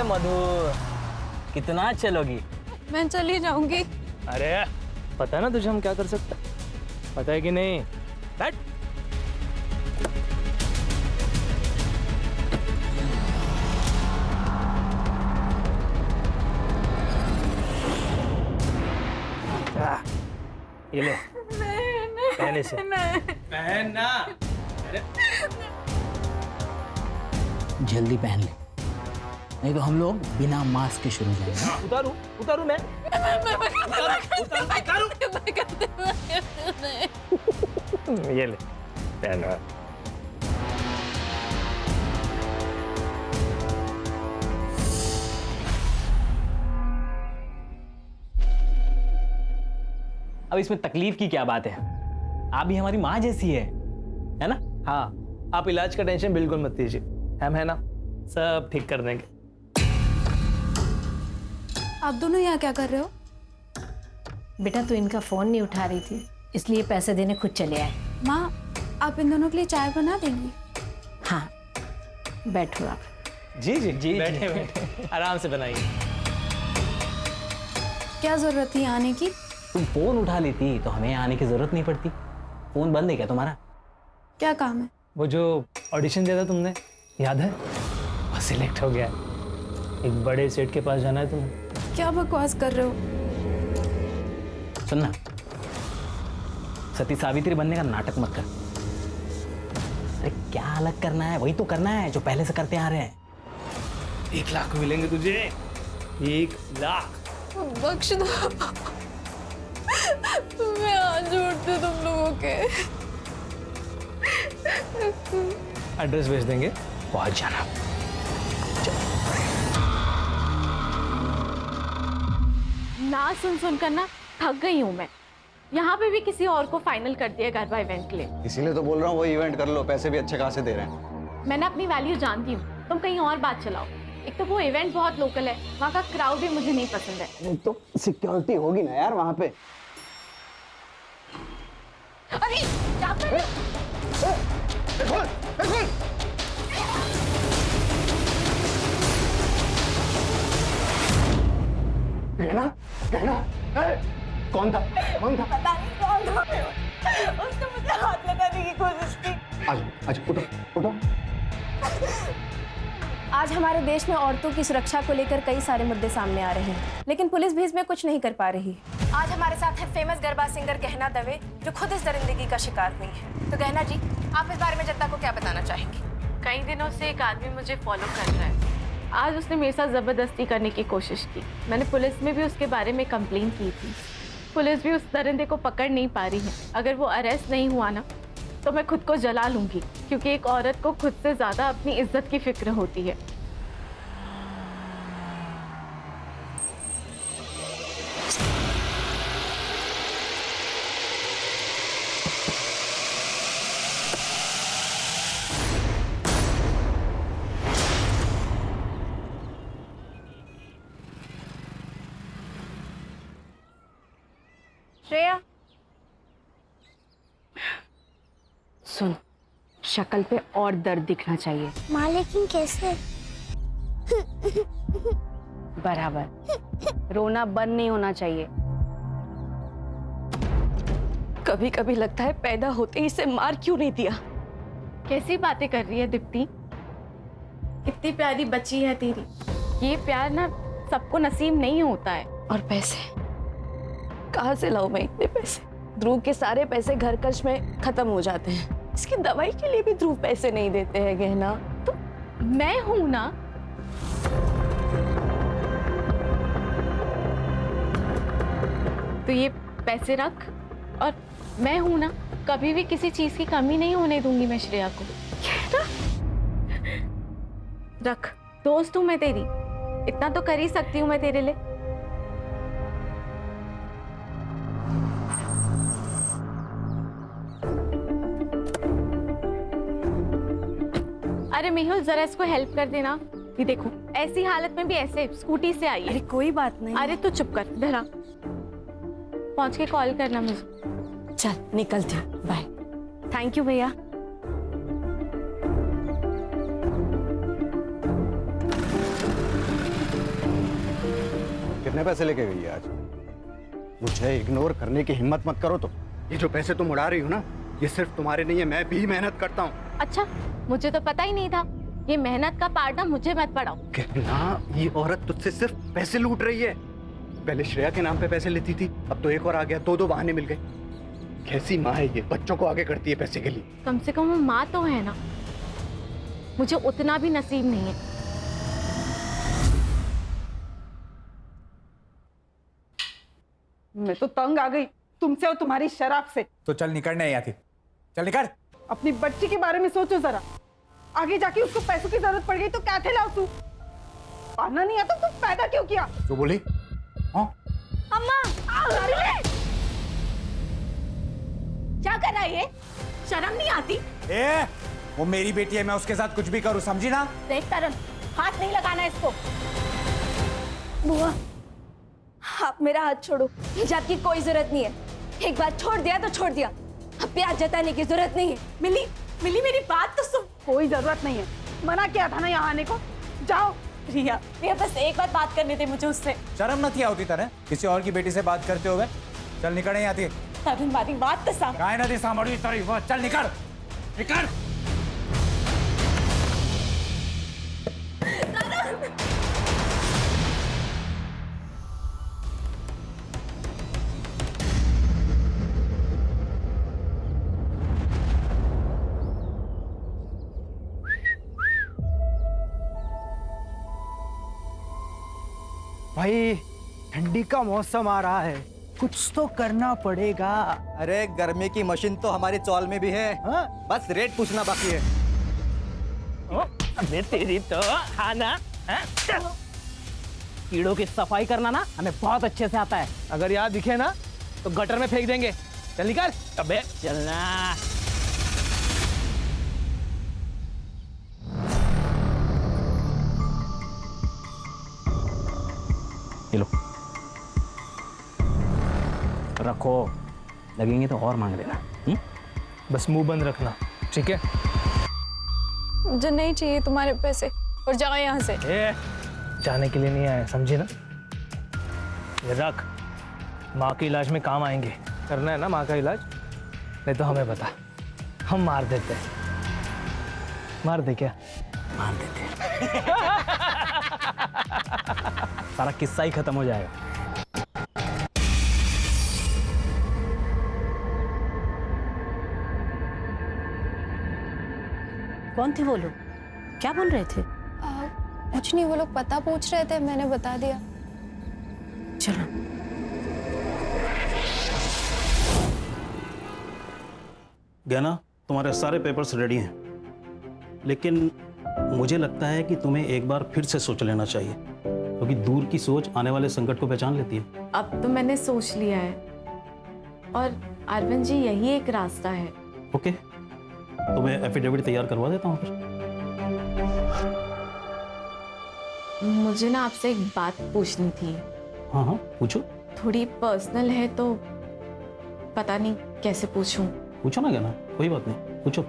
मधु, कितना चलोगी? मैं चली जाऊंगी। अरे पता है ना तुझे हम क्या कर सकते हैं, पता है कि नहीं? बैठ। ये ले, पहले से पहनना। जल्दी पहन ले, नहीं तो हम लोग बिना मास्क के शुरू जाएंगे। उतारू मैं। ये ले, पहना। अब इसमें तकलीफ की क्या बात है? आप भी हमारी माँ जैसी है ना? हाँ, आप इलाज का टेंशन बिल्कुल मत लीजिए, हम है ना, सब ठीक कर देंगे। आप दोनों यहाँ क्या कर रहे हो? बेटा तू इनका फोन नहीं उठा रही थी, इसलिए पैसे देने खुद चले आए। माँ, आप इन दोनों के लिए चाय बना देंगी? हाँ, बैठो आप। जी जी जी, बैठे आराम से बनाइए। क्या जरूरत थी आने की? तुम फोन उठा लेती तो हमें आने की जरूरत नहीं पड़ती। फोन बंद है क्या तुम्हारा? क्या काम है? वो जो ऑडिशन दिया था तुमने, याद है? वो सिलेक्ट हो गया है। एक बड़े सेठ के पास जाना है तुम्हें। क्या बकवास कर रहे हो? सुनना, सती सावित्री बनने का नाटक मत कर। अरे क्या अलग करना है? वही तो करना है जो पहले से करते आ रहे हैं। 1 लाख मिलेंगे तुझे, 1 लाख। बख्श दो, मैं हाथ जोड़ती हूँ तुम लोगों के। एड्रेस भेज देंगे, पहुंच जाना। ना सुन सुन कर ना थक गई हूँ मैं। यहाँ पे भी किसी और को फाइनल कर दिया गरबा इवेंट के लिए। इसीलिए तो बोल रहा हूँ वो इवेंट कर लो, पैसे भी अच्छे खासे दे रहे हैं। मैं ना अपनी वैल्यू जानती हूँ, तुम कहीं और बात चलाओ। एक तो वो इवेंट बहुत लोकल है, वहाँ का क्राउड भी मुझे नहीं पसंद है। तो सिक्योरिटी होगी ना यार वहाँ पे। अरे क्या कर रहे हो? गहना, गहना, कौन था? कौन था? पता नहीं कौन था। उसने मुझे हाथ लगाने की कोशिश की। आज उठो, उठो। आज हमारे देश में औरतों की सुरक्षा को लेकर कई सारे मुद्दे सामने आ रहे हैं, लेकिन पुलिस भी इसमें कुछ नहीं कर पा रही। आज हमारे साथ है फेमस गरबा सिंगर गहना दवे, जो खुद इस दरिंदगी का शिकार हुई है। तो गहना जी, आप इस बारे में जनता को क्या बताना चाहेंगी? कई दिनों से एक आदमी मुझे फॉलो कर रहा है। आज उसने मेरे साथ जबरदस्ती करने की कोशिश की। मैंने पुलिस में भी उसके बारे में कंप्लेन की थी। पुलिस भी उस दरिंदे को पकड़ नहीं पा रही है। अगर वो अरेस्ट नहीं हुआ ना, तो मैं खुद को जला लूंगी, क्योंकि एक औरत को खुद से ज्यादा अपनी इज्जत की फिक्र होती है। श्रेया, सुन, शक्ल पे और दर्द दिखना चाहिए। माँ लेकिन कैसे? बराबर रोना बंद नहीं होना चाहिए। कभी कभी लगता है पैदा होते ही इसे मार क्यों नहीं दिया। कैसी बातें कर रही है दीप्ति? कितनी प्यारी बच्ची है तेरी। ये प्यार ना सबको नसीब नहीं होता है। और पैसे कहाँ से लाऊं मैं इतने पैसे? ध्रुव के सारे पैसे घर खर्च में खत्म हो जाते हैं। इसकी दवाई के लिए भी ध्रुव पैसे नहीं देते हैं गहना। तो मैं हूं ना। तो ये पैसे रख, और मैं हूं ना, कभी भी किसी चीज की कमी नहीं होने दूंगी मैं श्रेया को। रख, दोस्त हूं मैं तेरी, इतना तो कर ही सकती हूँ मैं तेरे लिए। अरे मेहुल, जरा इसको हेल्प कर देना। ये देखो, ऐसी हालत में भी ऐसे स्कूटी से आई है। अरे कोई बात नहीं। अरे तू चुप कर, धरा। पहुंच के कॉल करना मुझे। चल निकलती हूँ, बाय। थैंक यू भैया। कितने पैसे लेके गई है आज? मुझे इग्नोर करने की हिम्मत मत करो। तो ये जो पैसे तुम उड़ा रही हो ना, ये सिर्फ तुम्हारे नहीं है, मैं भी मेहनत करता हूँ। अच्छा, मुझे तो पता ही नहीं था। ये मेहनत का पार्ट ना मुझे मत पढ़ाओ। कहना, ये औरत तुझसे सिर्फ पैसे लूट रही है। पहले श्रेया के नाम पे पैसे लेती थी, अब तो एक और आ गया, दो बहाने मिल गए। कैसी माँ है ये, बच्चों को आगे करती है पैसे के लिए। कम से कम वो माँ तो है ना, मुझे उतना भी नसीब नहीं है। मैं तो तंग आ गई तुमसे और तुम्हारी शराब से। तो चल निकलने यहाँ थी, चल निकल। अपनी बच्ची के बारे में सोचो जरा, आगे जाके उसको पैसों की जरूरत पड़ गई तो क्या खिलाओ तू? पाना नहीं आता तो पैदा क्यों किया? जो बोली? हाँ, अम्मा क्या कर रहा है ये? शर्म नहीं आती? ए, वो मेरी बेटी है, मैं उसके साथ कुछ भी करूं, समझी ना? देख तरन, हाथ नहीं लगाना इसको। बुआ, आप मेरा हाथ छोड़ो, हिजाब की कोई जरूरत नहीं है। एक बार छोड़ दिया तो छोड़ दिया, अब प्यार जताने की जरूरत नहीं है। मिली मेरी बात तो सुन। कोई जरूरत नहीं है, मना किया था ना यहाँ आने को। जाओ। रिया बस एक बार बात करने दे मुझे उससे। शर्म न थी होती तरह किसी और की बेटी से बात करते हुए? चल निकल यहाँ थी। हमारी बात तो साफ। काय नदी सांभळी तरी वो, चल निकल निकल। भाई ठंडी का मौसम आ रहा है, कुछ तो करना पड़ेगा। अरे गर्मी की मशीन तो हमारी चौल में भी है। हाँ? बस रेट पूछना बाकी है। अबे तेरी तो हाँ ना, हाँ? कीड़ों की सफाई करना ना हमें बहुत अच्छे से आता है। अगर यहाँ दिखे ना तो गटर में फेंक देंगे। चल निकाल। अबे चलना। ये लो, रखो, लगेंगे तो और मांग लेना। बस मुंह बंद रखना, ठीक है? मुझे नहीं चाहिए तुम्हारे पैसे, और जाओ यहाँ से। ए, जाने के लिए नहीं आए, समझी ना? ये रख, माँ के इलाज में काम आएंगे। करना है ना माँ का इलाज? नहीं तो हमें बता, हम मार देते। मार दे क्या? मार देते। सारा किस्सा ही खत्म हो जाएगा। कौन थे वो लोग? क्या बोल रहे थे? कुछ नहीं, वो लोग पता पूछ रहे थे, मैंने बता दिया। चलो। गहना, तुम्हारे सारे पेपर्स रेडी हैं, लेकिन मुझे लगता है कि तुम्हें एक बार फिर से सोच लेना चाहिए, क्योंकि दूर की सोच आने वाले संकट को पहचान लेती है। अब तो मैंने सोच लिया है, और अरविंद जी यही एक रास्ता है। ओके, तो मैं एफिडेविट तैयार करवा देता हूँ फिर। मुझे ना आपसे एक बात पूछनी थी। हाँ हाँ, पूछो। थोड़ी पर्सनल है तो पता नहीं कैसे पूछूं। पूछो ना गहना, कोई बात नहीं, पूछो।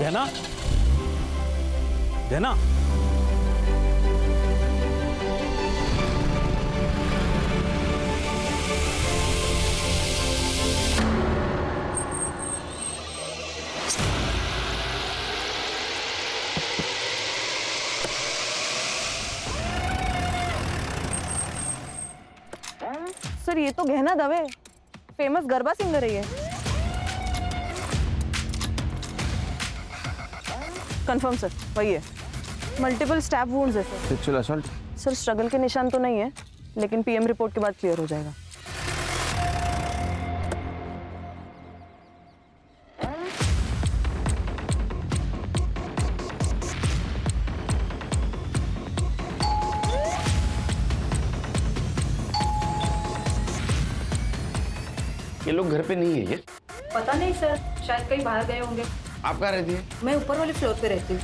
गहना, गहना, सर ये तो गहना दवे, फेमस गरबा सिंगर है ये। कंफर्म सर, वही है। मल्टीपल स्टैब वुंड्स है sir. Sexual assault? Sir struggle के निशान तो नहीं है, लेकिन पीएम रिपोर्ट के बाद क्लियर हो जाएगा। ये लोग घर पे नहीं है ये? पता नहीं सर, शायद कहीं बाहर गए होंगे। आप कहाँ रहती है? मैं ऊपर वाले फ्लोर पे रहती हूँ।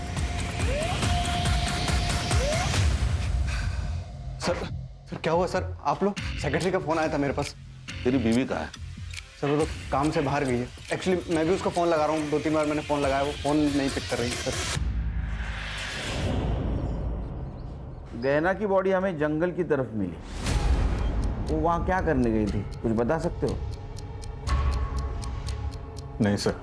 सर क्या हुआ सर? आप लोग? सेक्रेटरी का फोन आया था मेरे पास। तेरी बीवी कहाँ है? सर सर वो तो काम से बाहर गई है। एक्चुअली मैं भी उसको फ़ोन लगा रहा हूँ, 2-3 बार मैंने फ़ोन लगाया, वो फ़ोन नहीं पिक कर रही सर। गहना की बॉडी हमें जंगल की तरफ मिली, वो वहाँ क्या करने गई थी, कुछ बता सकते हो? नहीं सर।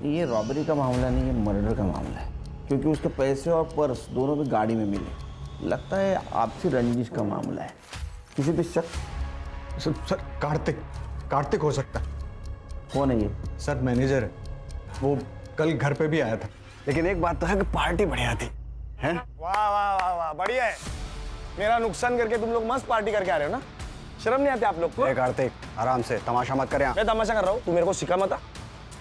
ये रॉबरी का मामला नहीं, ये मर्डर का मामला है, क्योंकि उसके पैसे और पर्स दोनों भी गाड़ी में मिले। लगता है आपसी रंजिश का मामला है। किसी पे शक? सर कार्तिक हो सकता है। कौन है ये? सर मैनेजर है, वो कल घर पे भी आया था। लेकिन एक बात तो है कि पार्टी बढ़िया थी, हैं? वाह वाह वाह वाह, बढ़िया है। मेरा नुकसान करके तुम लोग मस्त पार्टी करके आ रहे हो ना, शर्म नहीं आती आप लोग को? कार्तिक आराम से, तमाशा मत कर यहाँ। मैं तमाशा कर रहा हूँ, तू मेरे को सिखा मत।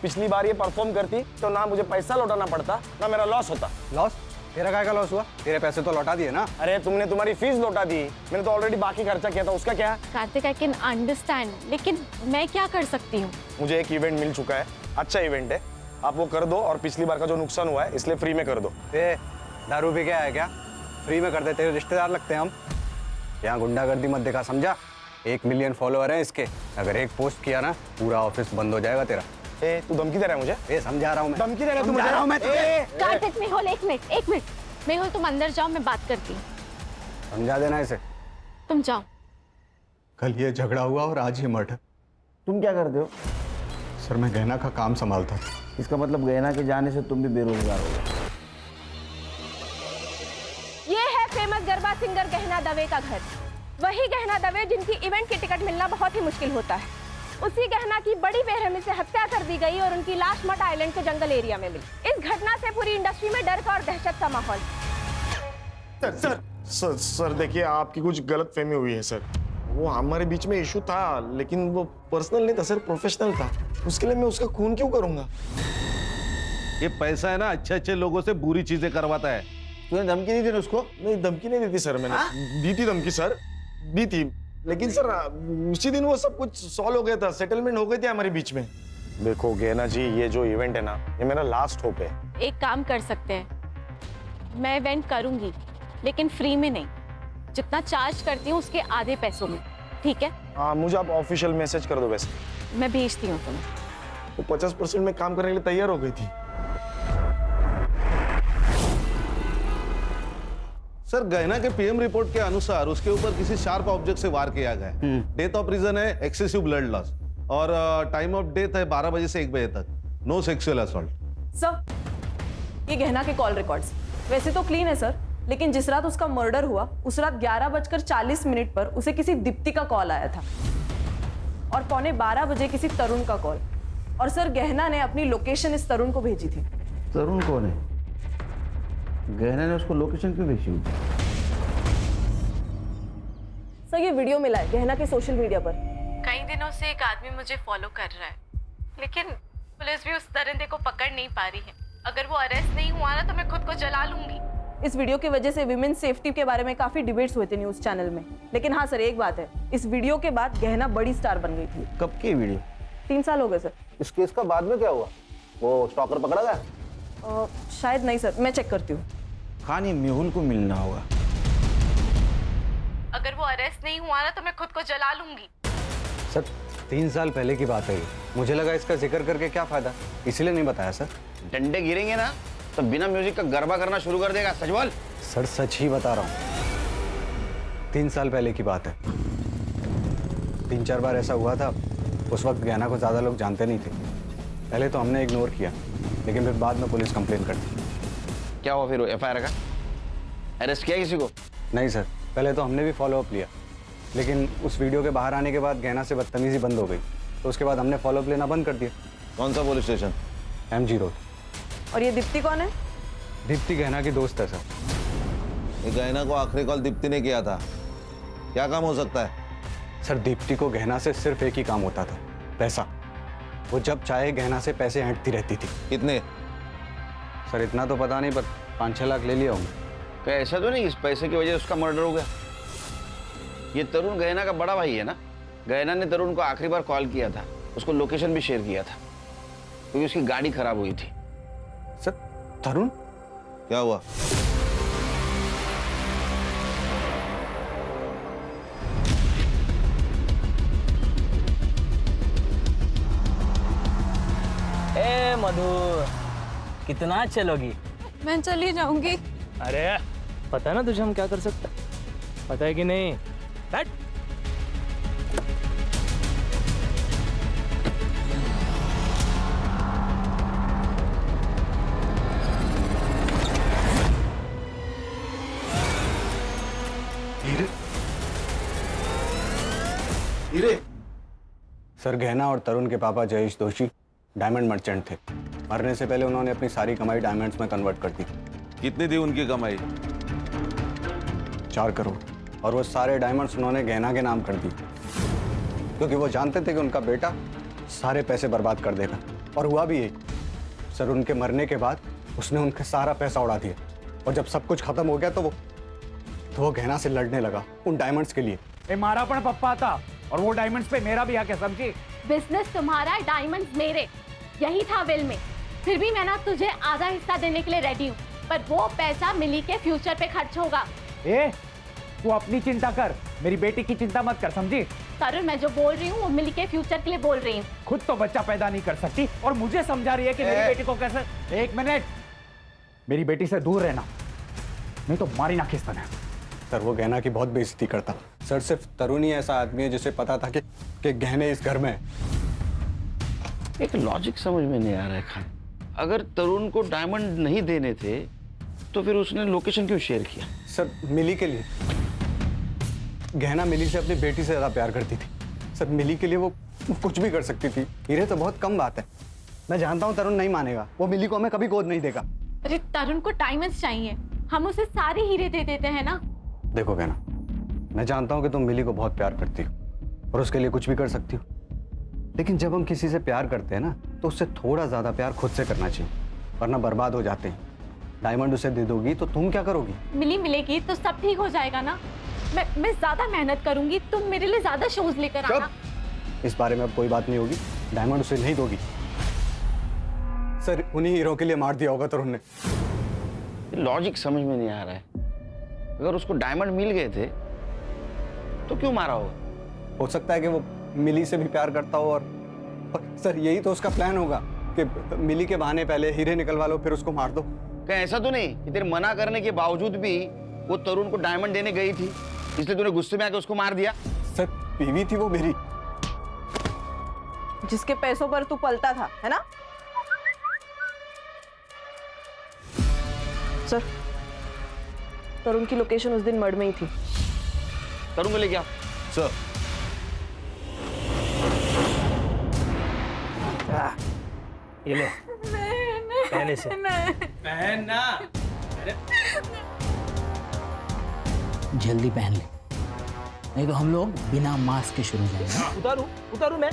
पिछली बार ये परफॉर्म करती तो ना मुझे पैसा लौटाना पड़ता ना मेरा लॉस होता। लॉस? तेरा काय का लॉस हुआ? तेरे पैसे तो लौटा दिए ना। अरे तुमने तुम्हारी फीस लौटा दी, मैंने तो ऑलरेडी बाकी खर्चा किया था, उसका क्या? कार्तिक, आई कैन अंडरस्टैंड, लेकिन मैं क्या कर सकती हूँ? मुझे एक इवेंट मिल चुका है, अच्छा इवेंट है, आप वो कर दो और पिछली बार का जो नुकसान हुआ है इसलिए फ्री में कर दो। दारू पी के आया क्या? फ्री में कर देते, रिश्तेदार लगते हैं हम। यहाँ गुंडागर्दी मत देखा, समझा? 1 मिलियन फॉलोअर हैं इसके, अगर एक पोस्ट किया ना पूरा ऑफिस बंद हो जाएगा तेरा। तू धमकी दे रहा है मुझे? समझा रहा हूँ मैं। धमकी दे रहा है तू मुझे? कार्तिक, मेहुल एक मिनट, मेहुल तुम अंदर जाओ, मैं बात करती हूँ। समझा देना इसे। तुम जाओ। कल ये झगड़ा हुआ और आज ये मर्डर। तुम क्या करते हो? सर मैं गहना का काम संभालता। इसका मतलब गहना के जाने से तुम भी बेरोजगार हो गए। ये है फेमस गरबा सिंगर गहना दवे का घर। वही गहना दवे जिनकी इवेंट की टिकट मिलना बहुत ही मुश्किल होता है। उसी गहना की बड़ी बेरहमी से हत्या कर दी गई और उनकी लाश मट आइलैंड के जंगल एरिया में मिली। इस घटना से पूरी इंडस्ट्री में डर का और दहशत का माहौल। सर देखिए, आपकी कुछ गलतफहमी हुई है सर। वो हमारे बीच में इशू था, लेकिन वो पर्सनल नहीं था सर, प्रोफेशनल था। उसके लिए मैं उसका खून क्यों करूंगा? ये पैसा है ना, अच्छे लोगों से बुरी चीजें करवाता है। तूने धमकी दी थी उसको? नहीं, धमकी नहीं दी थी सर मैंने। दी थी धमकी सर, दी थी, लेकिन सर उसी दिन वो सब कुछ सॉल्व हो गया था, सेटलमेंट हो गई थी हमारे बीच में। देखो गहना जी, ये जो इवेंट है ना, ये मेरा लास्ट होप है। एक काम कर सकते हैं, मैं इवेंट करूंगी लेकिन फ्री में नहीं, जितना चार्ज करती हूँ उसके आधे पैसों में, ठीक है? हाँ, मुझे आप ऑफिशियल मैसेज कर दो, वैसे मैं भेजती हूँ तुम्हें। वो 50% में काम करने के लिए तैयार हो गई थी। सर गहना के पीएम रिपोर्ट के अनुसार उसके ऊपर किसी शार्प ऑब्जेक्ट से वार किया गया है। डेथ ऑफ रीजन है एक्सेसिव ब्लड लॉस और टाइम ऑफ डेथ है 12 बजे से 1 बजे तक। No sexual assault. सर, ये गहना के कॉल रिकॉर्ड्स वैसे तो क्लीन है सर, लेकिन जिस रात उसका मर्डर हुआ उस रात 11:40 पर उसे किसी दीप्ति का कॉल आया था और 11:15 बजे किसी तरुण का कॉल। और सर गहना ने अपनी लोकेशन इस तरुण को भेजी थी। तरुण कौन है? गहना ने उसको लोकेशन क्यों भेजी होगी? सर ये वीडियो मिला है गहना के सोशल मीडिया पर। कई दिनों से एक आदमी मुझे फॉलो कर रहा है, लेकिन पुलिस भी उस दरिंदे को पकड़ नहीं पा रही है। अगर वो अरेस्ट नहीं हुआ ना तो मैं खुद को जला लूंगी। इस वीडियो की वजह से विमेन सेफ्टी के बारे में काफी डिबेट्स हुए थे न्यूज चैनल में, लेकिन हाँ सर एक बात है, इस वीडियो के बाद गहना बड़ी स्टार बन गई थी। कब की वीडियो? 3 साल हो गए सर। इस केस का बाद में क्या हुआ? वो स्टॉकर पकड़ा गया? शायद नहीं सर, मैं चेक करती हूँ। खान ये मेहुल को मिलना होगा। अगर वो अरेस्ट नहीं हुआ ना तो मैं खुद को जला लूंगी। सर 3 साल पहले की बात है ये, मुझे लगा इसका जिक्र करके क्या फायदा, इसलिए नहीं बताया सर। डंडे गिरेंगे ना तो बिना म्यूजिक का गरबा करना शुरू कर देगा। सच बोल। सर सच ही बता रहा हूँ, 3 साल पहले की बात है। 3-4 बार ऐसा हुआ था। उस वक्त गहना को ज़्यादा लोग जानते नहीं थे। पहले तो हमने इग्नोर किया, लेकिन फिर बाद में पुलिस कंप्लेन कर दी। क्या हुआ फिर? FIR का? अरेस्ट किया किसी को? नहीं सर, पहले तो हमने भी फॉलोअप लिया, लेकिन उस वीडियो के बाहर आने के बाद गहना से बदतमीजी बंद हो गई, तो उसके बाद हमने फॉलोअप लेना बंद कर दिया। कौन सा पुलिस स्टेशन? MG road. और ये दीप्ति कौन है? दीप्ति गहना की दोस्त है सर। ये गहना को आखिरी कॉल दीप्ति ने किया था। क्या काम हो सकता है? सर दीप्ति को गहना से सिर्फ एक ही काम होता था, पैसा। वो जब चाहे गहना से पैसे ऐंठती रहती थी। कितने? सर इतना तो पता नहीं, पर 5-6 लाख ले लिया होंगे। क्या ऐसा तो नहीं इस पैसे की वजह से उसका मर्डर हो गया? ये तरुण गहना का बड़ा भाई है ना? गहना ने तरुण को आखिरी बार कॉल किया था, उसको लोकेशन भी शेयर किया था, क्योंकि उसकी गाड़ी खराब हुई थी। सर तरुण? क्या हुआ? मधु, कितना चलोगी? मैं चली जाऊंगी। अरे पता है ना तुझे हम क्या कर सकते हैं, पता है कि नहीं? बैठ। हीरे। सर, गहना और तरुण के पापा जयेश दोषी डायमंड मर्चेंट थे। मरने से पहले उन्होंने अपनी सारी कमाई डायमंड्स में कन्वर्ट कर दी। कितनी थी उनकी कमाई? 4 करोड़। और वो सारे डायमंड्स उन्होंने गहना के नाम कर दी, क्योंकि वो जानते थे कि उनका बेटा सारे पैसे बर्बाद कर देगा। और हुआ भी यही। सर, उनके मरने के बाद उसने उनका सारा पैसा उड़ा दिया। और जब सब कुछ खत्म हो गया तो वो गहना से लड़ने लगा उन डायमंड्स के लिए। मारा पण पप्पा था और वो डायमंड्स पे मेरा भी हक है, समझी? बिजनेस तुम्हारा, डायमंड्स मेरे, यही था विल में। फिर भी मैं ना तुझे आधा हिस्सा देने के लिए रेडी हूँ, पर वो पैसा मिली के फ्यूचर पे खर्च होगा। तू अपनी चिंता कर, मेरी बेटी की चिंता मत कर, समझी? तरुण, मैं जो बोल रही हूँ वो मिली के फ्यूचर के लिए बोल रही हूँ। खुद तो बच्चा पैदा नहीं कर सकती और मुझे समझा रही है कि मेरी बेटी को कैसे। 1 मिनट, मेरी बेटी से दूर रहना, नहीं तो मारी ना किस तरह। सर, वो गहना की बहुत बेइज्जती करता। सर, सिर्फ तरुण ही ऐसा आदमी है जिसे पता था कि गहने इस घर में है। एक लॉजिक समझ में नहीं आ रहा है खान। अगर तरुण को डायमंड नहीं देने थे तो फिर उसने लोकेशन क्यों शेयर किया? सर, मिली के लिए। गहना मिली से अपनी बेटी से ज्यादा प्यार करती थी। सर, मिली के लिए वो कुछ भी कर सकती थी। हीरे तो बहुत कम बात है। मैं जानता हूँ तरुण नहीं मानेगा, वो मिली को हमें कभी गोद नहीं देगा। अरे तरुण को डायमंड्स चाहिए, हम उसे सारे हीरे दे देते हैं ना। देखो गहना, मैं जानता हूँ कि तुम मिली को बहुत प्यार करती हो और उसके लिए कुछ भी कर सकती हो, लेकिन जब हम किसी से प्यार करते हैं ना तो उससे थोड़ा ज्यादा प्यार खुद से करना चाहिए, वरना बर्बाद हो जाते हैं। डायमंड उसे दे दोगी तो तुम क्या करोगी? मिली मिलेगी तो सब ठीक हो जाएगा ना। मैं ज्यादा मेहनत करूंगी, तुम मेरे लिए ज्यादा शोज लेकर आना। इस बारे में अब कोई बात नहीं होगी। डायमंड उसे नहीं दोगी। सर, उन्हीं हीरो के लिए मार दिया होगा तरुण ने। लॉजिक समझ में नहीं आ रहा है। अगर उसको डायमंड मिल गए थे तो क्यों मारा होगा? हो सकता है कि वो मिली से भी प्यार करता हो और सर, यही तो उसका प्लान होगा कि मिली के बहाने पहले हीरे निकलवा लो, फिर उसको मार दो। कहीं ऐसा तो नहीं कि तेरे मना करने के बावजूद भी वो तरुण को डायमंड देने गई थी, इसलिए तूने गुस्से में आके उसको मार दिया? सर, बीवी थी वो मेरी। जिसके पैसों पर तू पलता था, है ना? सर, तरुण की लोकेशन उस दिन मर्ड में ही थी। तरुण को लेके आओ। सर, ये ले, पहले से पहनना। जल्दी पहन ले, नहीं तो हम लोग बिना मास्क के शुरू जाएंगे। उतारू मैं।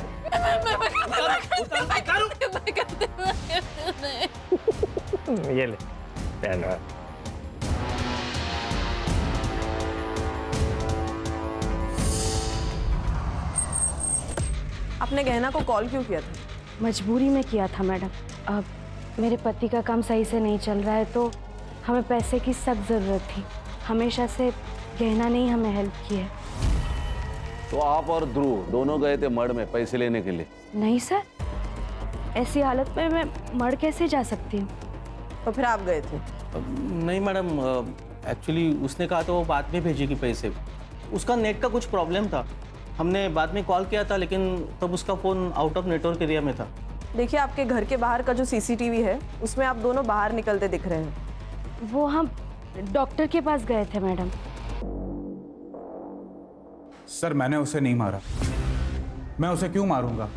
ये ले, पहना। आपने गहना को कॉल क्यों किया था? मजबूरी में किया था मैडम। अब मेरे पति का काम सही से नहीं चल रहा है तो हमें पैसे की सख्त ज़रूरत थी। हमेशा से गहना ने ही हमें हेल्प की है। तो आप और ध्रुव दोनों गए थे मड़ में पैसे लेने के लिए? नहीं सर, ऐसी हालत में मैं मड़ कैसे जा सकती हूँ? तो फिर आप गए थे? नहीं मैडम, एक्चुअली उसने कहा तो वो बाद में भेजेगी पैसे। उसका नेट का कुछ प्रॉब्लम था, हमने बाद में कॉल किया था, लेकिन तब उसका phone out of network area में था। देखिए, आपके घर के बाहर का जो सीसीटीवी है उसमें आप दोनों बाहर निकलते दिख रहे हैं। वो हम डॉक्टर के पास गए थे मैडम। सर, मैंने उसे नहीं मारा। मैं उसे क्यों मारूंगा?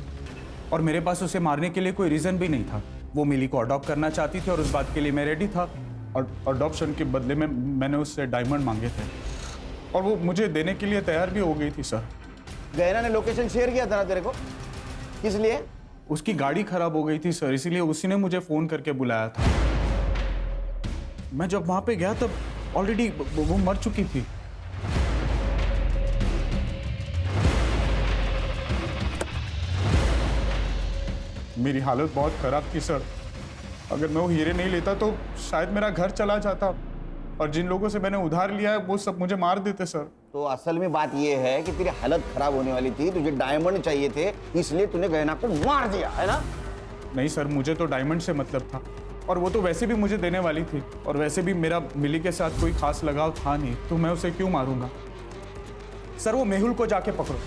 और मेरे पास उसे मारने के लिए कोई रीज़न भी नहीं था। वो मिली को अडॉप्ट करना चाहती थी और उस बात के लिए मैं रेडी था। और अडॉप्शन के बदले में मैंने उससे डायमंड मांगे थे और वो मुझे देने के लिए तैयार भी हो गई थी। सर, गहना ने लोकेशन शेयर किया था ना तेरे को, किस लिए? उसकी गाड़ी खराब हो गई थी सर, इसीलिए उसी ने मुझे फ़ोन करके बुलाया था। मैं जब वहाँ पे गया तब ऑलरेडी वो मर चुकी थी। मेरी हालत बहुत खराब थी सर। अगर मैं वो हीरे नहीं लेता तो शायद मेरा घर चला जाता और जिन लोगों से मैंने उधार लिया है वो सब मुझे मार देते सर। तो असल में बात ये है कि तेरी हालत खराब होने वाली थी, तुझे डायमंड चाहिए थे, इसलिए तूने गहना को मार दिया, है ना? नहीं सर, मुझे तो डायमंड से मतलब था, और वो तो वैसे भी मुझे देने वाली थी, और वैसे भी मेरा मिली के साथ कोई खास लगाव था नहीं, तो मैं उसे क्यों मारूंगा? सर वो मेहुल को जाके पकड़ो,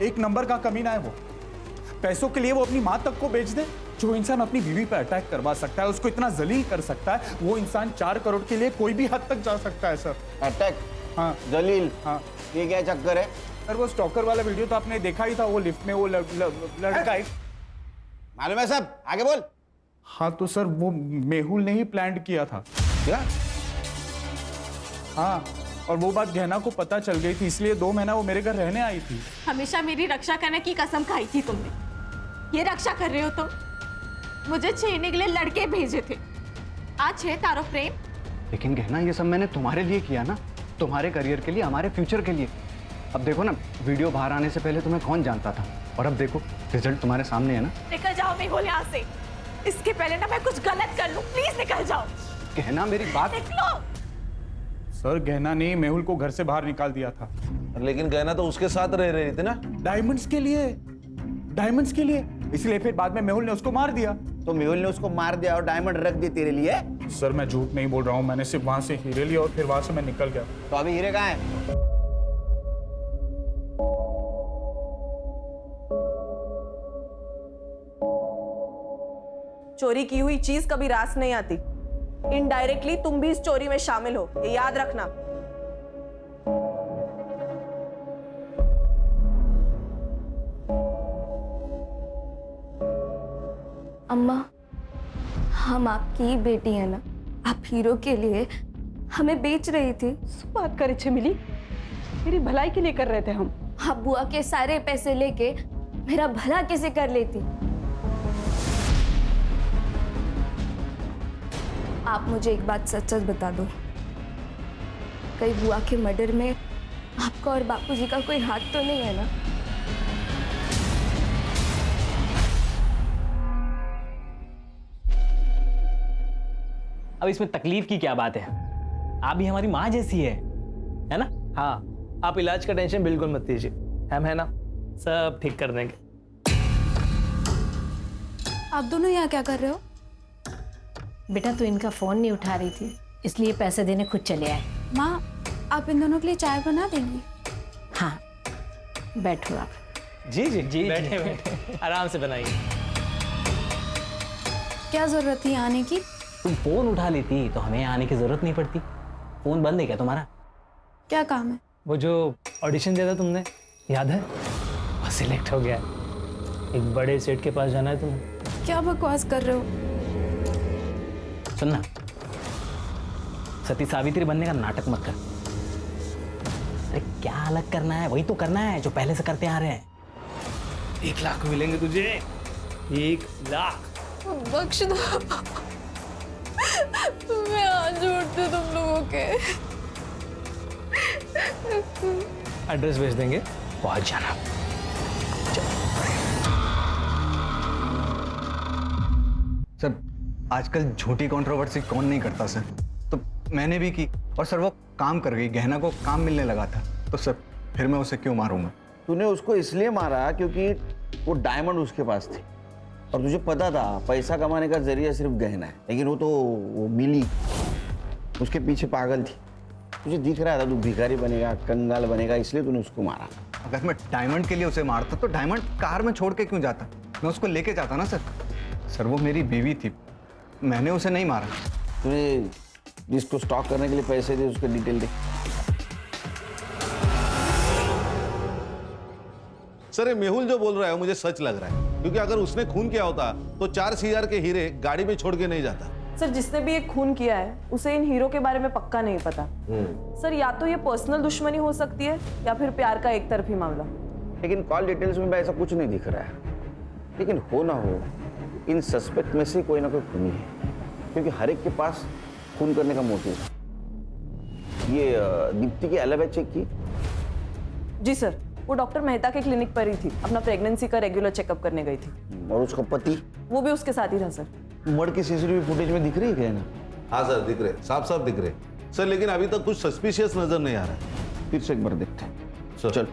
एक नंबर का कमीना है वो। पैसों के लिए वो अपनी माँ तक को बेच दे। जो इंसान अपनी बीवी पर अटैक करवा सकता है, उसको इतना जलील कर सकता है, वो इंसान 4 करोड़ के लिए कोई भी हद तक जा सकता है सर। अटैक? हाँ जलील? हाँ। ये क्या चक्कर है? सर वो स्टॉकर वाला वीडियो तो आपने देखा ही था, वो लिफ्ट में वो लड़का एक मालूम है सब, आगे बोल। हाँ तो सर वो मेहुल ने ही प्लान किया था। क्या? हाँ, और वो बात गहना को पता चल गई थी, इसलिए 2 महीना वो मेरे घर रहने आई थी। हमेशा मेरी रक्षा करने की कसम खाई थी तुमने, ये रक्षा कर रहे हो तुम? मुझे छेड़ने के लिए लड़के भेजे थे, आज है तारो प्रेम। लेकिन गहना ये सब मैंने तुम्हारे लिए किया ना, तुम्हारे करियर के लिए, हमारे फ्यूचर के लिए। अब देखो ना, वीडियो बाहर आने से पहले तुम्हें कौन जानता था, और अब देखो रिजल्ट तुम्हारे सामने है ना। निकल जाओ मेहुल यहाँ से, इसके पहले ना मैं कुछ गलत कर लूं, प्लीज निकल जाओ। गहना मेरी बात। निकलो। सर गहना ने मेहुल को घर से बाहर निकाल दिया था। लेकिन गहना तो उसके साथ रह रही थी ना। डायमंड्स के लिए, डायमंड्स के लिए, इसलिए फिर बाद में मेहुल ने उसको मार दिया। तो मेहुल ने उसको मार दिया और डायमंड रख दिए तेरे लिए? सर मैं झूठ नहीं बोल रहा हूँ, मैंने सिर्फ वहां से हीरे लिए और फिर वहां से मैं निकल गया। तो अभी हीरे कहाँ है? चोरी की हुई चीज कभी रास नहीं आती। इनडायरेक्टली तुम भी इस चोरी में शामिल हो, ये याद रखना। अम्मा, हम आपकी ही बेटी है ना, आप हीरो के लिए हमें बेच रही थी। बात करे छे मिली, मेरी भलाई के लिए कर रहे थे हम। आप बुआ के सारे पैसे लेके मेरा भला कैसे कर लेती? आप मुझे एक बात सच सच बता दो, कहीं बुआ के मर्डर में आपका और बापूजी का कोई हाथ तो नहीं है ना? अब इसमें तकलीफ की क्या बात है? आप भी हमारी माँ जैसी है ना? हाँ, आप इलाज का टेंशन बिल्कुल मत लीजिए, हम है ना, सब ठीक कर देंगे। आप दोनों यहाँ क्या कर रहे हो? बेटा तू इनका फोन नहीं उठा रही थी, इसलिए पैसे देने खुद चले आए। माँ, आप इन दोनों के लिए चाय बना देंगी? हाँ, बैठो आप। जी जी जी, बैठे बैठे आराम से बनाइए। क्या जरूरत थी आने की? तुम फोन उठा लेती तो हमें आने की जरूरत नहीं पड़ती। फोन बंद है क्या तुम्हारा? क्या काम है? वो जो ऑडिशन दिया था तुमने, याद है? वो सिलेक्ट हो गया है। एक बड़े सेट के पास जाना है तुम्हें। क्या बकवास कर रहे हो? सुनना, सती सावित्री बनने का नाटक मत कर। अरे क्या अलग करना है, वही तो करना है जो पहले से करते आ रहे हैं। 1 लाख मिलेंगे तुझे, 1 लाख। बख्श दो, मैं हाथ जोड़ती हूँ तुम लोगों के। एड्रेस भेज देंगे, पहुंच जाना। सर आजकल झूठी कंट्रोवर्सी कौन नहीं करता सर, तो मैंने भी की, और सर वो काम कर गई, गहना को काम मिलने लगा था, तो सर फिर मैं उसे क्यों मारूंगा? तूने उसको इसलिए मारा क्योंकि वो डायमंड उसके पास थी, और तुझे पता था पैसा कमाने का जरिया सिर्फ गहना है, लेकिन वो मिली उसके पीछे पागल थी। तुझे दिख रहा था तू भिखारी बनेगा, कंगाल बनेगा, इसलिए तूने उसको मारा। अगर मैं डायमंड के लिए उसे मारता तो डायमंड कार में छोड़ के क्यों जाता? मैं उसको लेके जाता ना सर। सर वो मेरी बीवी थी, मैंने उसे नहीं मारा। तूने जिसको स्टॉक करने के लिए पैसे दे उसके डिटेल दे। सर ये मेहुल जो बोल रहा है मुझे सच लग रहा है, क्योंकि अगर उसने खून किया होता तो 4 CR के हीरे गाड़ी में छोड़ के नहीं जाता। सर जिसने भी ये खून किया है उसे इन हीरो के बारे में पक्का नहीं पता। सर या तो ये पर्सनल दुश्मनी हो सकती है या फिर प्यार का एक तरफी मामला। लेकिन कॉल डिटेल्स में ऐसा कुछ नहीं दिख रहा है, लेकिन हो ना हो इन सस्पेक्ट में से कोई ना कोई खूनी है, क्योंकि हर एक के पास खून करने का मोटिव है। ये दीप्ति की एलिबी चेक की? जी सर, वो डॉक्टर मेहता के क्लिनिक पर ही थी, अपना प्रेगनेंसी का रेगुलर चेकअप करने गई थी। और उसका पति? वो भी उसके साथ ही था सर। मर्डर की CCTV फुटेज में दिख रही है ना? हाँ सर दिख रहे, साफ साफ दिख रहे सर, लेकिन अभी तक कुछ सस्पिशियस नजर नहीं आ रहा है। फिर से एक बार देखते हैं। चल।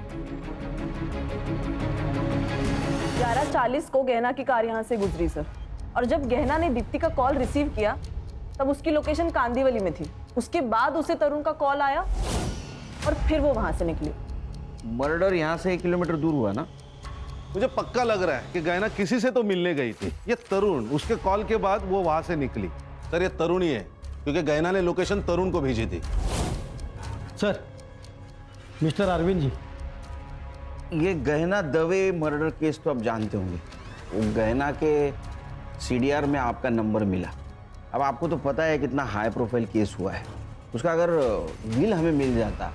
11:40 को गहना की कार यहाँ से गुजरी सर, और जब गहना ने दीप्ति का कॉल रिसीव किया तब उसकी लोकेशन कांदीवली में थी। उसके बाद उसे तरुण का कॉल आया और फिर वो वहां से निकली। मर्डर यहाँ से 1 किलोमीटर दूर हुआ ना? मुझे पक्का लग रहा है कि गहना किसी से तो मिलने गई थी। ये तरुण, उसके कॉल के बाद वो वहां से निकली। सर ये तरुण ही है, क्योंकि गहना ने लोकेशन तरुण को भेजी थी। सर, मिस्टर अरविंद जी, ये गहना दवे मर्डर केस तो आप जानते होंगे। वो गहना के CDR में आपका नंबर मिला। अब आपको तो पता है कितना हाई प्रोफाइल केस हुआ है। उसका अगर विल हमें मिल जाता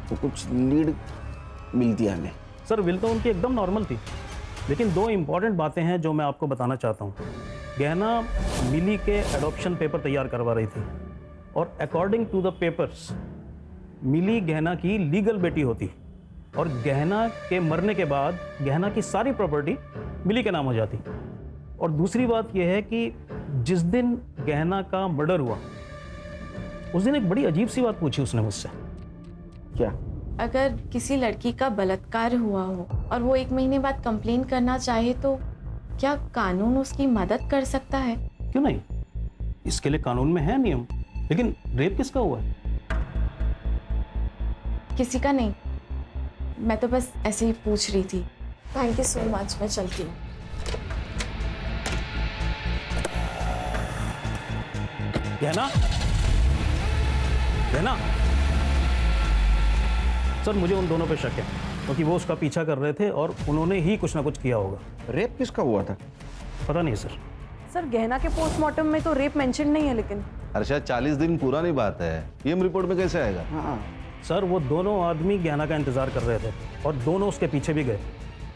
तो कुछ लीड मिलती है हमें। सर विल तो उनकी एकदम नॉर्मल थी, लेकिन 2 इम्पॉर्टेंट बातें हैं जो मैं आपको बताना चाहता हूँ। गहना मिली के एडॉप्शन पेपर तैयार करवा रही थी, और अकॉर्डिंग टू द पेपर्स मिली गहना की लीगल बेटी होती, और गहना के मरने के बाद गहना की सारी प्रॉपर्टी मिली के नाम हो जाती। और दूसरी बात यह है कि जिस दिन गहना का मर्डर हुआ उस दिन एक बड़ी अजीब सी बात पूछी उसने मुझसे। क्या? अगर किसी लड़की का बलात्कार हुआ हो और वो 1 महीने बाद कंप्लेन करना चाहे तो क्या कानून उसकी मदद कर सकता है? क्यों नहीं, इसके लिए कानून में है नियम। लेकिन रेप किसका हुआ है? किसी का नहीं, मैं तो बस ऐसे ही पूछ रही थी। थैंक यू सो मच, मैं चलती हूँ। गहना, गहना। सर मुझे उन दोनों पे शक है, क्योंकि वो उसका पीछा कर रहे थे और उन्होंने ही कुछ ना कुछ किया होगा। रेप किसका हुआ था? पता नहीं सर। सर गहना के पोस्टमार्टम में तो रेप मेंशन नहीं है, लेकिन अरे शायद 40 दिन पुरानी बात है, पीएम रिपोर्ट में कैसे आएगा? हाँ सर, वो दोनों आदमी गहना का इंतजार कर रहे थे और दोनों उसके पीछे भी गए।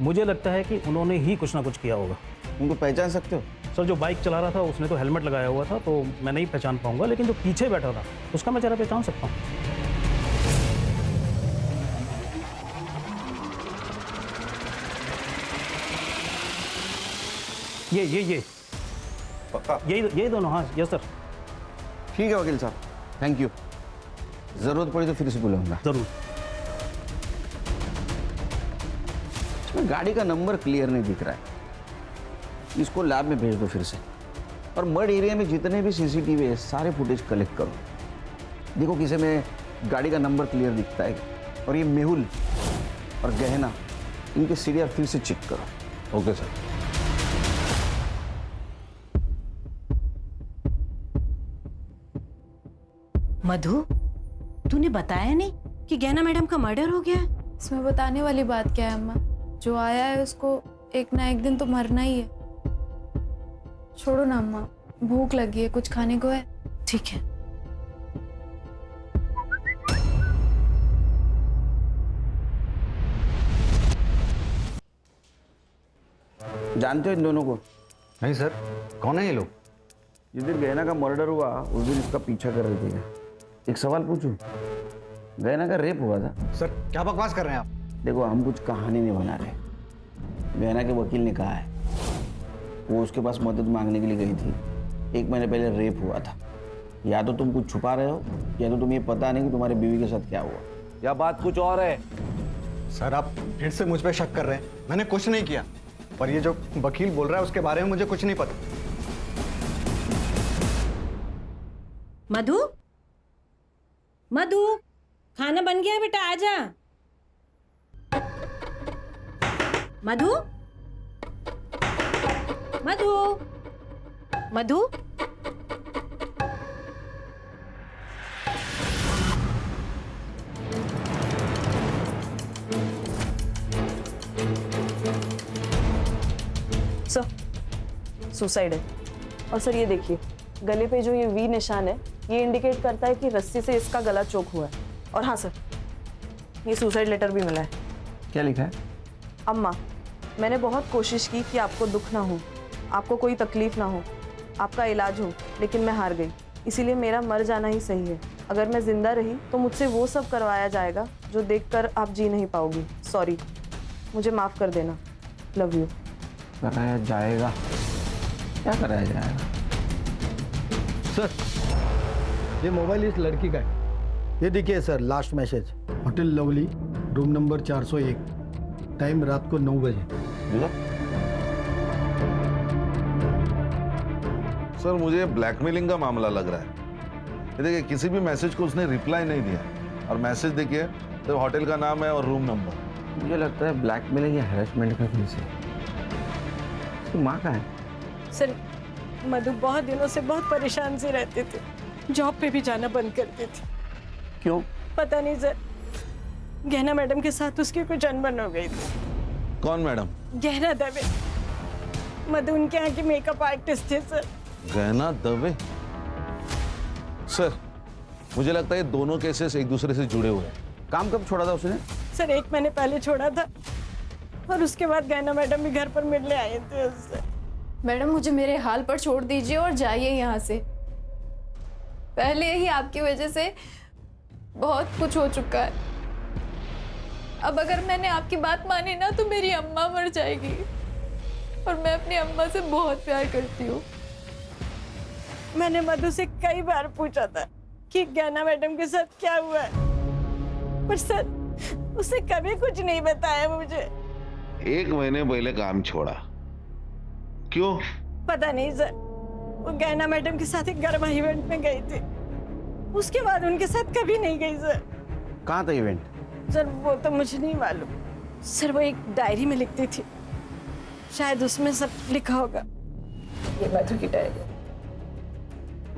मुझे लगता है कि उन्होंने ही कुछ ना कुछ किया होगा। उनको पहचान सकते हो? सर जो बाइक चला रहा था उसने तो हेलमेट लगाया हुआ था, तो मैं नहीं पहचान पाऊंगा, लेकिन जो पीछे बैठा था उसका मैं चेहरा पहचान सकता हूँ। ये पक्का? यही दोनों। हाँ यस सर। ठीक है वकील साहब, थैंक यू। जरूरत पड़ी तो फिर से बुलाऊंगा। जरूर। इसमें गाड़ी का नंबर क्लियर नहीं दिख रहा है, इसको लैब में भेज दो फिर से। और मर्ड एरिया में जितने भी CCTV है सारे फुटेज कलेक्ट करो, देखो किसी में गाड़ी का नंबर क्लियर दिखता है। और ये मेहुल और गहना, इनके CDR फिर से चेक करो। Okay sir. मधु, तूने बताया नहीं कि गहना मैडम का मर्डर हो गया है? इसमें बताने वाली बात क्या है अम्मा? जो आया है उसको एक ना एक दिन तो मरना ही है। छोड़ो ना अम्मा, भूख लगी है, कुछ खाने को है? ठीक है। जानते हो इन दोनों को? नहीं सर, कौन है ये लोग? जिस दिन गहना का मर्डर हुआ उस दिन इसका पीछा कर रहे थे। एक सवाल पूछूं, गहना का रेप हुआ था? सर क्या बकवास कर रहे हैं आप? देखो हम कुछ कहानी नहीं बना रहे। गहना के वकील ने कहा है वो उसके पास मदद मांगने के लिए गई थी। 1 महीने पहले रेप हुआ था। या तो तुम कुछ छुपा रहे हो, या तो तुम्हें पता नहीं कि तुम्हारी बीवी के साथ क्या हुआ। या बात कुछ और है? सर आप फिर से मुझ पे शक कर रहे हैं। मैंने कुछ नहीं किया, पर ये जो वकील बोल रहा है उसके बारे में मुझे कुछ नहीं पता। मधु, मधु, खाना बन गया बेटा, आजा। मधु, मधु, मधु। सर सुसाइड है। और सर ये देखिए, गले पे जो ये V निशान है ये इंडिकेट करता है कि रस्सी से इसका गला चोक हुआ है। और हाँ सर, ये सुसाइड लेटर भी मिला है। क्या लिखा है? अम्मा, मैंने बहुत कोशिश की कि आपको दुख ना हो, आपको कोई तकलीफ ना हो, आपका इलाज हो, लेकिन मैं हार गई। इसीलिए मेरा मर जाना ही सही है। अगर मैं जिंदा रही तो मुझसे वो सब करवाया जाएगा जो देखकर आप जी नहीं पाओगी। सॉरी, मुझे माफ़ कर देना। Love you. कराया जाएगा? क्या कराया जाएगा? सर ये मोबाइल इस लड़की का है। ये देखिए sir, last message, hotel lovely, room number 401, time रात को 9 बजे। सर मुझे ब्लैकमेलिंग का मामला लग रहा है। ये देखिए किसी भी मैसेज को उसने रिप्लाई नहीं दिया और मैसेज देखिए तो होटल का नाम है और रूम नंबर। मुझे लगता है ब्लैकमेलिंग या हैरेसमेंट का केस है। उसकी माँ कहाँ है? सर मधु बहुत दिनों से बहुत परेशान से रहते थे, जॉब पे भी जाना बंद करती थी। क्यों? पता नहीं सर, गहना मैडम के साथ उसकी कुछ अनबन हो गई थी। कौन मैडम? गहना दवे, मधु उनके यहाँ की मेकअप आर्टिस्ट थे सर। गहना दवे? सर मुझे लगता है ये दोनों केसेस एक दूसरे से जुड़े हुए हैं। काम कब छोड़ा था उसने? सर 1 महीने पहले छोड़ा था और उसके बाद गहना मैडम भी घर पर मिलने आए थे उससे। मैडम मुझे मेरे हाल पर छोड़ दीजिए और जाइए यहाँ से। पहले ही आपकी वजह से बहुत कुछ हो चुका है। अब अगर मैंने आपकी बात मानी ना तो मेरी अम्मा मर जाएगी और मैं अपनी अम्मा से बहुत प्यार करती हूँ। मैंने मधु से कई बार पूछा था कि गहना मैडम के साथ क्या हुआ है, पर सर उसने कभी कुछ नहीं बताया मुझे। 1 महीने पहले काम छोड़ा, क्यों? पता नहीं सर, वो गहना मैडम के साथ एक गरबा इवेंट में गई थी, उसके बाद उनके साथ कभी नहीं गई सर। कहाँ था इवेंट? सर वो तो मुझे नहीं मालूम सर, वो एक डायरी में लिखती थी, शायद उसमें सब लिखा होगा। ये मधु की डायरी।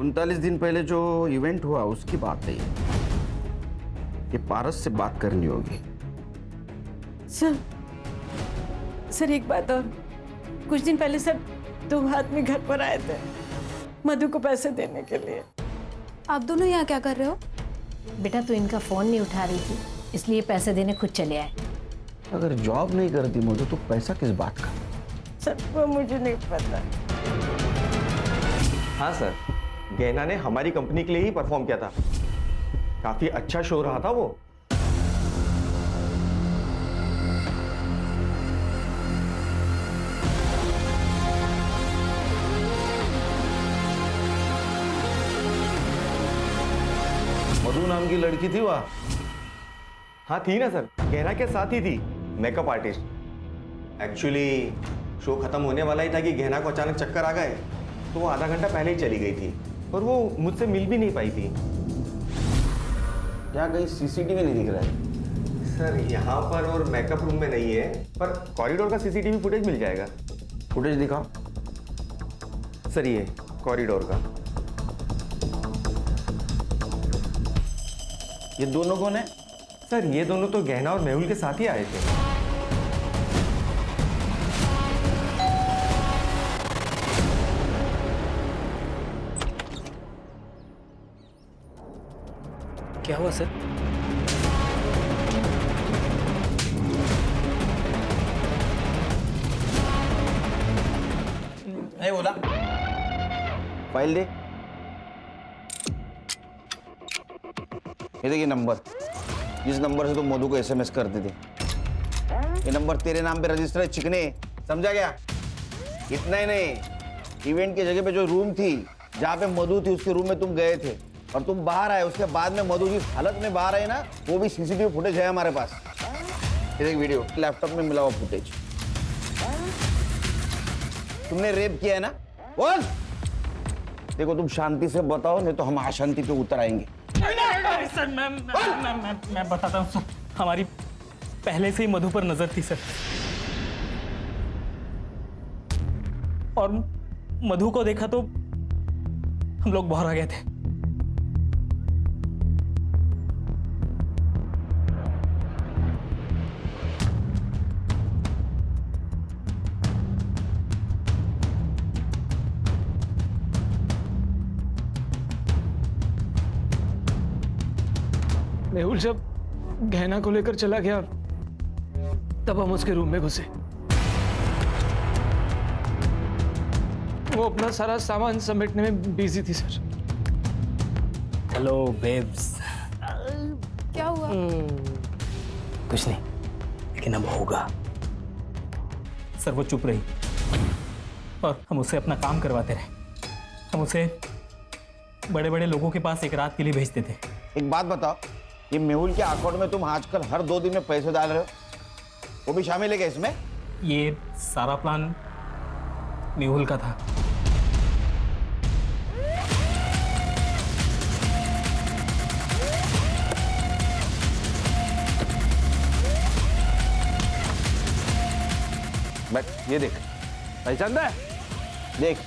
39 दिन पहले जो इवेंट हुआ उसकी बात है ये पारस से बात करनी होगी। सर एक बात और, कुछ दिन पहले सर 2 आदमी घर पर आए थे मधु को पैसे देने के लिए। आप दोनों यहाँ क्या कर रहे हो? बेटा तू इनका फोन नहीं उठा रही थी, इसलिए पैसे देने खुद चले आए। अगर जॉब नहीं करती मधु तो पैसा किस बात का? सर वो मुझे नहीं पता। हाँ सर, गहना ने हमारी कंपनी के लिए ही परफॉर्म किया था। काफी अच्छा शो रहा था वो। मधु नाम की लड़की थी वहाँ? हाँ थी ना सर, गहना के साथ ही थी, मेकअप आर्टिस्ट। एक्चुअली शो खत्म होने वाला ही था कि गहना को अचानक चक्कर आ गए, तो वो आधा घंटा पहले ही चली गई थी और वो मुझसे मिल भी नहीं पाई थी। क्या कहीं सीसीटीवी नहीं दिख रहा है? सर यहाँ पर और मेकअप रूम में नहीं है, पर कॉरिडोर का सीसीटीवी फुटेज मिल जाएगा। फुटेज दिखाओ। सर ये कॉरिडोर का। ये दोनों कौन है? सर ये दोनों तो गहना और मेहुल के साथ ही आए थे। क्या हुआ सर? नहीं बोला। फाइल दे। ये देखिए नंबर, जिस नंबर से तुम मधु को एसएमएस करते थे, ये नंबर तेरे नाम पे रजिस्टर है चिकने, समझा गया? इतना ही नहीं, इवेंट की जगह पे जो रूम थी जहाँ पे मधु थी उसके रूम में तुम गए थे और तुम बाहर आए, उसके बाद में मधु जिस हालत में बाहर आई ना, वो भी सीसीटीवी फुटेज है हमारे पास। ये देख वीडियो, लैपटॉप में मिला हुआ फुटेज। तुमने रेप किया है ना? बोल। देखो तुम शांति से बताओ, नहीं तो हम अशांति पे उतर आएंगे। सर मैं बताता हूँ सर, हमारी पहले से ही मधु पर नजर थी सर, और मधु को देखा तो हम लोग बाहर आ गए थे। मेहुल जब गहना को लेकर चला गया तब हम उसके रूम में घुसे। वो अपना सारा सामान समेटने में बिजी थी सर। Hello babes. क्या हुआ? कुछ नहीं, लेकिन अब होगा। सर वो चुप रही और हम उसे अपना काम करवाते रहे। हम उसे बड़े बड़े लोगों के पास एक रात के लिए भेजते थे। एक बात बताओ, ये मेहुल के अकाउंट में तुम आजकल हर 2 दिन में पैसे डाल रहे हो, वो भी शामिल है क्या इसमें? ये सारा प्लान मेहुल का था। बट ये देख, पहचान है? देख,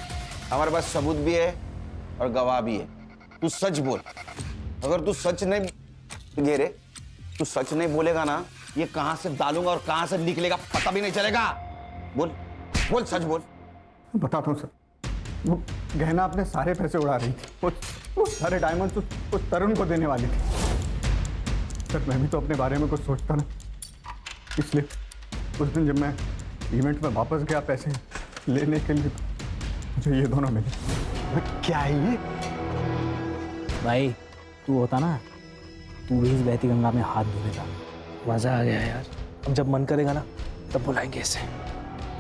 हमारे पास सबूत भी है और गवाह भी है। तू सच बोल। अगर तू सच नहीं गे रे, तू सच नहीं बोलेगा ना, ये कहां से डालूंगा और कहां से निकलेगा पता भी नहीं चलेगा। बोल बोल, सच बोल। बताता हूँ सर, वो गहना अपने सारे पैसे उड़ा रही थी। वो सारे डायमंड्स उस तरुण को देने वाली थी। सर मैं भी तो अपने बारे में कुछ सोचता ना, इसलिए उस दिन जब मैं इवेंट में वापस गया पैसे लेने के लिए, मुझे ये दोनों मिले। क्या है ये? भाई तू होता ना, तू भी इस बहती गंगा में हाथ धो देता। मजा आ गया यार। अब जब मन करेगा ना तब बुलाएंगे इसे।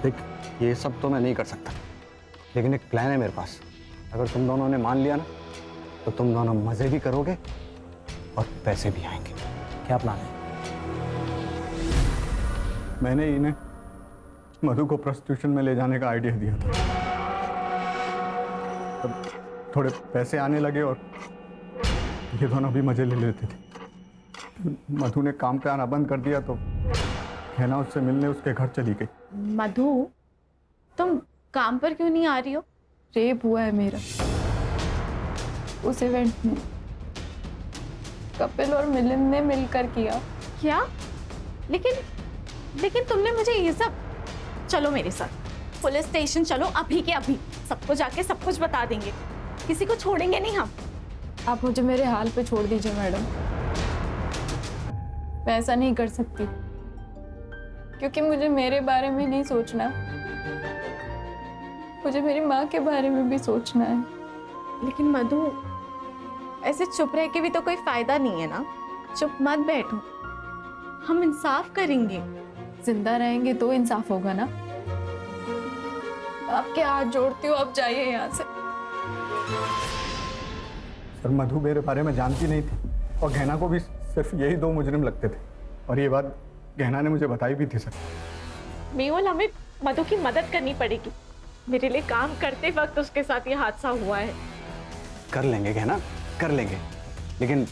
देख, ये सब तो मैं नहीं कर सकता, लेकिन एक प्लान है मेरे पास। अगर तुम दोनों ने मान लिया ना, तो तुम दोनों मजे भी करोगे और पैसे भी आएंगे। क्या प्लान है? मैंने इन्हें मधु को प्रोस्टिट्यूशन में ले जाने का आइडिया दिया था। तब थोड़े पैसे आने लगे और ये दोनों भी मजे ले लेते थे। मधु ने काम पे आना बंद कर दिया तो गहना उससे मिलने उसके घर चली गई। मधु, तुम काम पर क्यों नहीं आ रही हो? रेप हुआ है मेरा उस इवेंट में। कपिल और मिलिंद ने मिलकर किया। क्या? लेकिन तुमने मुझे ये सब। चलो मेरे साथ पुलिस स्टेशन चलो, अभी के अभी। सबको जाके सब कुछ बता देंगे, किसी को छोड़ेंगे नहीं हम। आप मुझे मेरे हाल पे छोड़ दीजिए मैडम। मैं ऐसा नहीं कर सकती, क्योंकि मुझे मेरे बारे में नहीं सोचना, मुझे मेरी माँ के बारे में भी सोचना है। लेकिन मधु, ऐसे चुप रह के भी तो कोई फायदा नहीं है ना। चुप मत बैठो, हम इंसाफ करेंगे। जिंदा रहेंगे तो इंसाफ होगा ना। आपके हाथ जोड़ती हूँ, आप जाइए यहाँ से। सर मधु मेरे बारे में जानती नहीं थी और गहना को भी सिर्फ यही 2 मुजरिम लगते थे, और ये बात गहना ने मुझे बताई भी थी। सर मेहुल, हमें मधु की मदद करनी पड़ेगी। मेरे लिए काम करते वक्त उसके साथ ये हादसा हुआ है। कर लेंगे गहना, कर लेंगे, लेकिन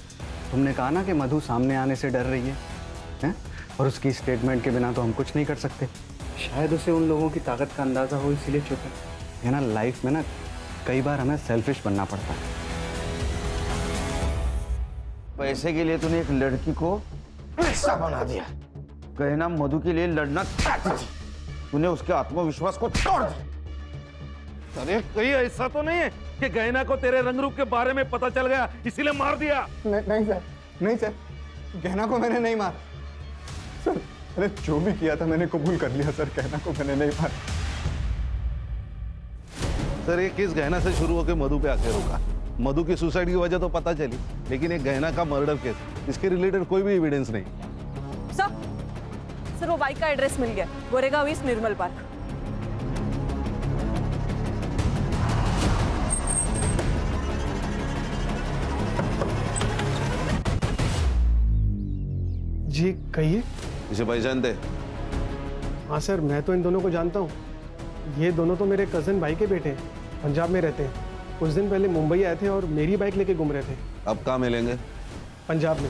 तुमने कहा ना कि मधु सामने आने से डर रही है, हैं? और उसकी स्टेटमेंट के बिना तो हम कुछ नहीं कर सकते। शायद उसे उन लोगों की ताकत का अंदाजा हो, इसीलिए चुप है ना। लाइफ में ना कई बार हमें सेल्फिश बनना पड़ता है। पैसे के लिए तूने एक लड़की को पैसा बना दिया। गहना मधु के लिए लड़ना चाहती थी, तूने उसके आत्मविश्वास को तोड़ दिया। अरे कहीं ऐसा तो नहीं है कि गहना को तेरे रंग रूप के बारे में पता चल गया इसीलिए मार दिया? नहीं सर, नहीं सर, गहना को मैंने नहीं मारा सर। मैंने जो भी किया था मैंने कबूल कर लिया सर, गहना को मैंने नहीं मारा। सर ये केस गहना से शुरू होकर मधु पे आके रुका। मधु की सुसाइड की वजह तो पता चली, लेकिन एक गहना का मर्डर केस, इसके रिलेटेड कोई भी एविडेंस नहीं। सर वो बाइक का एड्रेस मिल गया, गोरेगांव ईस्ट निर्मल पार्क। जी कहिए। इसे पहचानते? हाँ सर, मैं तो इन दोनों को जानता हूँ। ये दोनों तो मेरे कजन भाई के बेटे हैं, पंजाब में रहते हैं। कुछ दिन पहले मुंबई आए थे और मेरी बाइक लेके घूम रहे थे। अब कहाँ मिलेंगे? पंजाब में।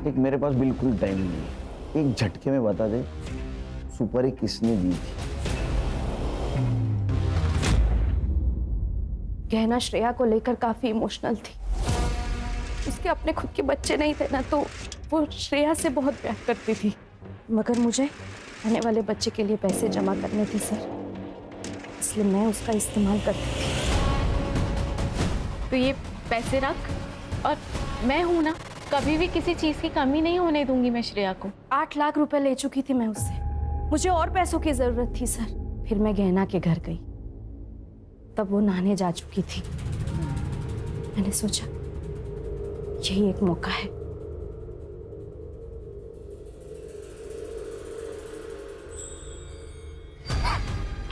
देख, मेरे पास बिल्कुल टाइम नहीं है, एक झटके में बता दे सुपारी किसने दी थी? गहना श्रेया को लेकर काफी इमोशनल थी। उसके अपने खुद के बच्चे नहीं थे ना, तो वो श्रेया से बहुत प्यार करती थी। मगर मुझे आने वाले बच्चे के लिए पैसे जमा करने थे सर, इसलिए मैं उसका इस्तेमाल करती थी। तो ये पैसे रख, और मैं हूं ना, कभी भी किसी चीज की कमी नहीं होने दूंगी मैं श्रेया को। 8 लाख रुपए ले चुकी थी मैं उससे। मुझे और पैसों की जरूरत थी सर। फिर मैं गहना के घर गई। तब वो नहाने जा चुकी थी। मैंने सोचा यही एक मौका है।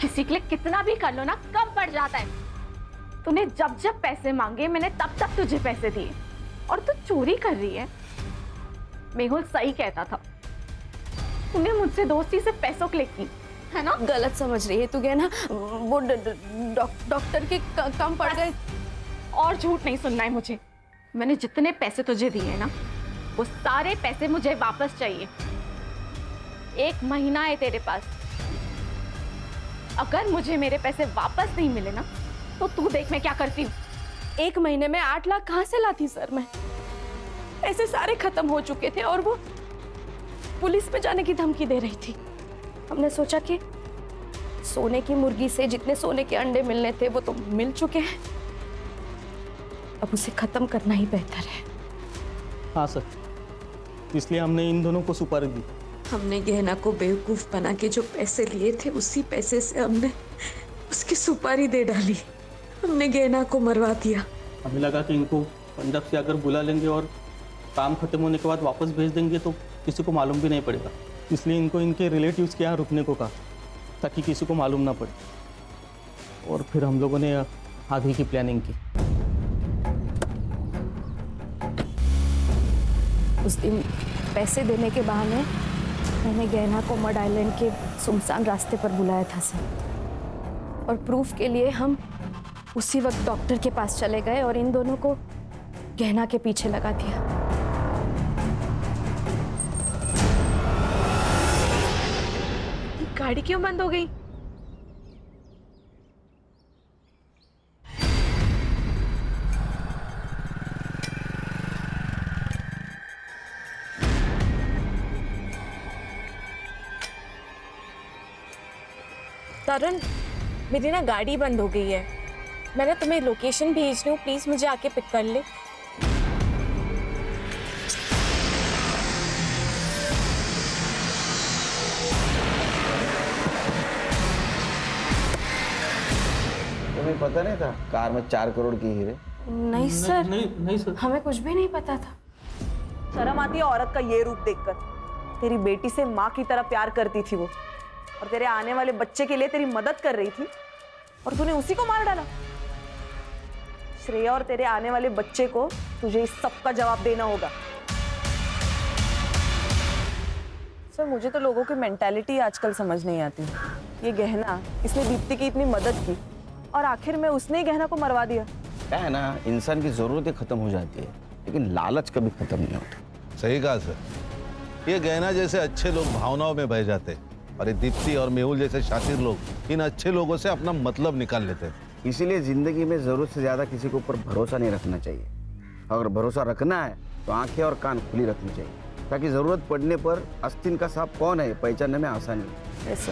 किसी के लिए कितना भी कर लो ना, कम पड़ जाता है। तूने जब जब पैसे मांगे मैंने तब तब तुझे पैसे दिए, और तू चोरी कर रही है। मेहुल सही कहता था, तूने मुझसे दोस्ती से पैसों के लिए की है ना? गलत समझ रही है तू गहना, वो डॉक्टर के कम पड़ गए। और झूठ नहीं सुनना है मुझे। मैंने जितने पैसे तुझे दिए ना, वो सारे पैसे मुझे वापस चाहिए। 1 महीना है तेरे पास। अगर मुझे मेरे पैसे वापस नहीं मिले ना, तो तू देख मैं क्या करती हूँ। 1 महीने में 8 लाख कहाँ से लाती सर मैं? पैसे सारे खत्म हो चुके थे और वो पुलिस में जाने की धमकी दे रही थी। हमने सोचा कि सोने की मुर्गी से जितने सोने के अंडे मिलने थे वो तो मिल चुके हैं, अब उसे खत्म करना ही बेहतर है। हाँ सर, इसलिए हमने इन दोनों को सुपारी दी। हमने गहना को बेवकूफ बना के जो पैसे लिए थे, उसी पैसे से हमने उसकी सुपारी दे डाली। हमने गहना को मरवा दिया। हमें लगा कि इनको पंजाब से अगर बुला लेंगे और काम खत्म होने के बाद वापस भेज देंगे तो किसी को मालूम भी नहीं पड़ेगा, इसलिए इनको इनके रिलेटिव्स के यहाँ रुकने को कहा ताकि किसी को मालूम ना पड़े। और फिर हम लोगों ने आगे की प्लानिंग की। उस दिन पैसे देने के बहाने मैंने गहना को मड आइलैंड के सुनसान रास्ते पर बुलाया था सर, और प्रूफ के लिए हम उसी वक्त डॉक्टर के पास चले गए और इन दोनों को गहना के पीछे लगा दिया। गाड़ी क्यों बंद हो गई? तरुण, मेरी ना गाड़ी बंद हो गई है। मैंने तुम्हें लोकेशन भेज रही हूँ, प्लीज मुझे आके पिक कर ले। तुम्हें पता नहीं था कार में 4 करोड़ की हीरे? नहीं सर, नहीं सर, हमें कुछ भी नहीं पता था। शर्म आती है औरत का ये रूप देखकर। तेरी बेटी से माँ की तरह प्यार करती थी वो, और तेरे आने वाले बच्चे के लिए तेरी मदद कर रही थी, और तूने उसी को मार डाला। श्रेया और तेरे आने वाले बच्चे को तुझे इस सब का जवाब देना होगा। सर, मुझे तो लोगों की मेंटालिटी आजकल समझ नहीं आती। ये गहना, इसने दीप्ति की इतनी मदद की और आखिर में उसने ही गहना को मरवा दिया। क्या है ना, इंसान की जरूरतें खत्म हो जाती है लेकिन लालच कभी खत्म नहीं होता। सही कहा सर। ये गहना जैसे अच्छे लोग भावनाओं में बह जाते हैं, और ये दीप्ति और मेहुल जैसे शातिर लोग इन अच्छे लोगों से अपना मतलब निकाल लेते हैं। इसीलिए जिंदगी में जरूरत से ज्यादा किसी के ऊपर भरोसा नहीं रखना चाहिए। अगर भरोसा रखना है तो आंखें और कान खुली रखनी चाहिए, ताकि जरूरत पड़ने पर आस्तीन का सांप कौन है पहचानने में आसानी हो। ऐसा